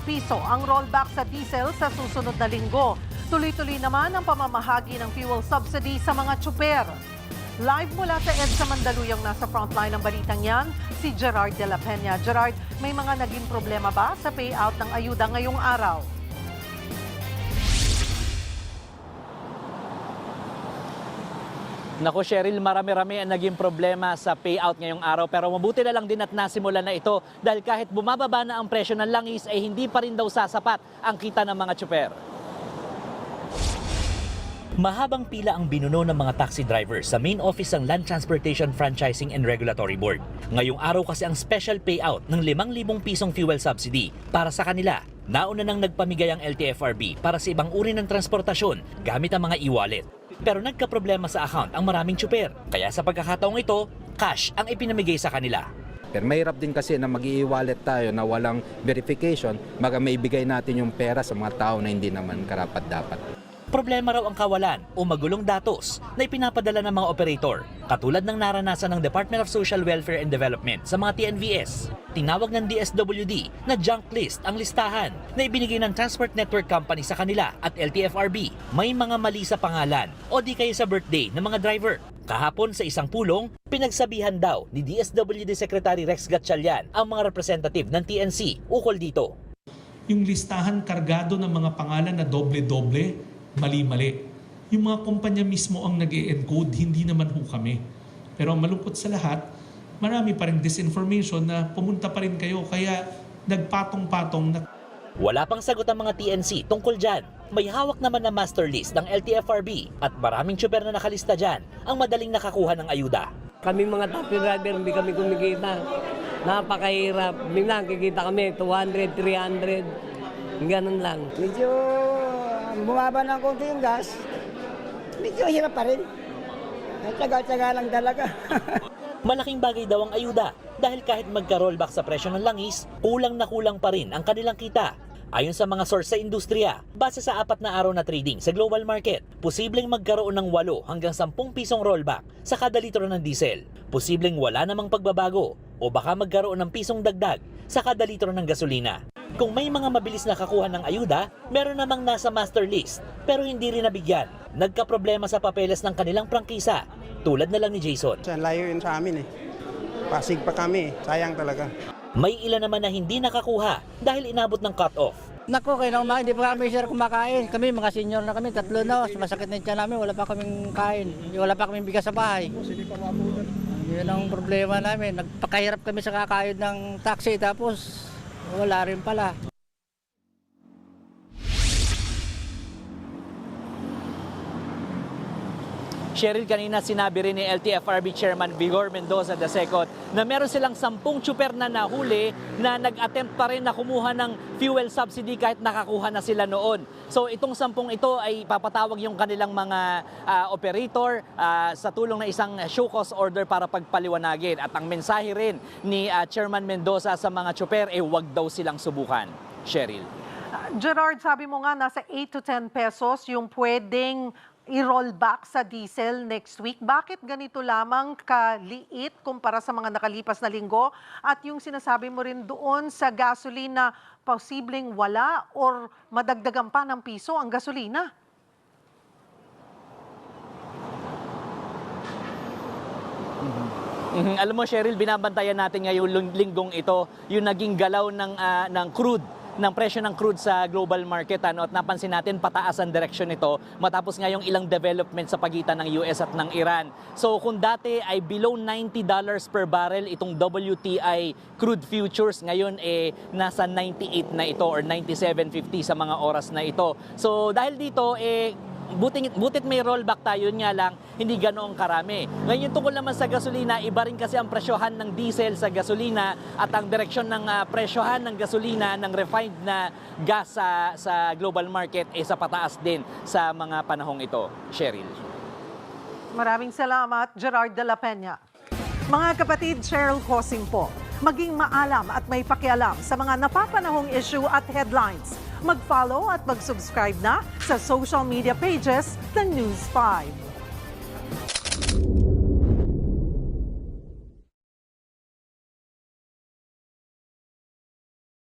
piso ang rollback sa diesel sa susunod na linggo. Tuloy-tuloy naman ang pamamahagi ng fuel subsidy sa mga tsuper. Live mula sa EDSA Mandaluyong nasa frontline ng balitang yan, si Gerard de la Peña. Gerard, may mga naging problema ba sa payout ng ayuda ngayong araw? Naku Cheryl, marami-rami ang naging problema sa payout ngayong araw pero mabuti na lang din at nasimulan na ito dahil kahit bumababa na ang presyo ng langis ay hindi pa rin daw sasapat ang kita ng mga tsuper. Mahabang pila ang binuno ng mga taxi drivers sa main office ng Land Transportation Franchising and Regulatory Board. Ngayong araw kasi ang special payout ng 5,000 pisong fuel subsidy para sa kanila. Nauna nang nagpamigay ang LTFRB para sa ibang uri ng transportasyon gamit ang mga e-wallet. Pero nagkaproblema sa account ang maraming tsuper. Kaya sa pagkakataong ito, cash ang ipinamigay sa kanila. Pero mahirap din kasi na mag-i-wallet tayo na walang verification, may ibigay natin yung pera sa mga tao na hindi naman karapat-dapat. Problema raw ang kawalan o magulong datos na ipinapadala ng mga operator, katulad ng naranasan ng Department of Social Welfare and Development sa mga TNVS. Tinawag ng DSWD na junk list ang listahan na ibinigay ng Transport Network Company sa kanila at LTFRB. May mga mali sa pangalan o di kaya sa birthday ng mga driver. Kahapon sa isang pulong, pinagsabihan daw ni DSWD Secretary Rex Gatchalian ang mga representative ng TNC ukol dito. Yung listahan kargado ng mga pangalan na doble-doble, mali-mali. Yung mga kumpanya mismo ang nag-e-encode, hindi naman ho kami. Pero ang malungkot sa lahat, marami pa rin disinformation na pumunta pa rin kayo, kaya nagpatong-patong na. Wala pang sagot ang mga TNC tungkol dyan. May hawak naman na master list ng LTFRB at maraming tsuper na nakalista dyan ang madaling nakakuha ng ayuda. Kami mga taxi driver, hindi kami kumikita. Napakahirap. Minsan kikita kami 200, 300. Ganun lang. Medyo bumaba ng konti yung gas, medyo hirap pa rin. Tsaga-tsaga lang talaga. Malaking bagay daw ang ayuda dahil kahit magka-rollback sa presyo ng langis, kulang na kulang pa rin ang kanilang kita. Ayon sa mga source sa industriya, base sa 4 na araw na trading sa global market, posibleng magkaroon ng 8 hanggang 10 pisong rollback sa kada litro ng diesel. Posibleng wala namang pagbabago o baka magkaroon ng pisong dagdag sa kada litro ng gasolina. Kung may mga mabilis na kakuha ng ayuda, meron namang nasa master list pero hindi rin nabigyan. Nagkaproblema sa papeles ng kanilang prangkisa, tulad na lang ni Jason. Layo yun sa amin eh. Pasig pa kami, sayang talaga. May ilan naman na hindi nakakuha dahil inabot ng cut-off. Naku, kayo na hindi pa kami sir kumakain. Kami, mga senior na kami, 3 na. Masakit na yung tiyan namin, wala pa kaming kain. Wala pa kaming bigas sa bahay. Yun ang problema namin. Nagpakahirap kami sa kakayod ng taxi, tapos wala rin pala. Cheryl, kanina sinabi rin ni LTFRB Chairman Vigor Mendoza II na meron silang 10 tsuper na nahuli na nag-attempt pa rin na kumuha ng fuel subsidy kahit nakakuha na sila noon. So itong 10 ito ay papatawag yung kanilang mga operator sa tulong ng isang show cause order para pagpaliwanagin. At ang mensahe rin ni Chairman Mendoza sa mga tsuper ay huwag daw silang subukan. Cheryl. Gerard, sabi mo nga nasa 8 to 10 pesos yung pwedeng i-roll back sa diesel next week. Bakit ganito lamang kaliit kumpara sa mga nakalipas na linggo? At yung sinasabi mo rin doon sa gasolina, posibleng wala or madagdagan pa ng piso ang gasolina? Alam mo Cheryl, binabantayan natin ngayong linggong ito yung naging galaw ng crude, ng presyo ng crude sa global market, at napansin natin pataas ang direksyon nito matapos ngayong ilang development sa pagitan ng US at ng Iran. So kung dati ay below $90 per barrel itong WTI crude futures, ngayon nasa 98 na ito or 97.50 sa mga oras na ito. So dahil dito butit may rollback tayo, nga lang hindi ganoong karami. Ngayon tungkol naman sa gasolina, iba rin kasi ang presyohan ng diesel sa gasolina at ang direksyon ng presyohan ng gasolina ng refined na gas sa global market sa pataas din sa mga panahong ito. Cheryl. Maraming salamat, Gerard de la Peña. Mga kapatid, Cheryl Cosing po. Maging maalam at may pakialam sa mga napapanahong issue at headlines. Mag-follow at mag-subscribe na sa social media pages ng News 5.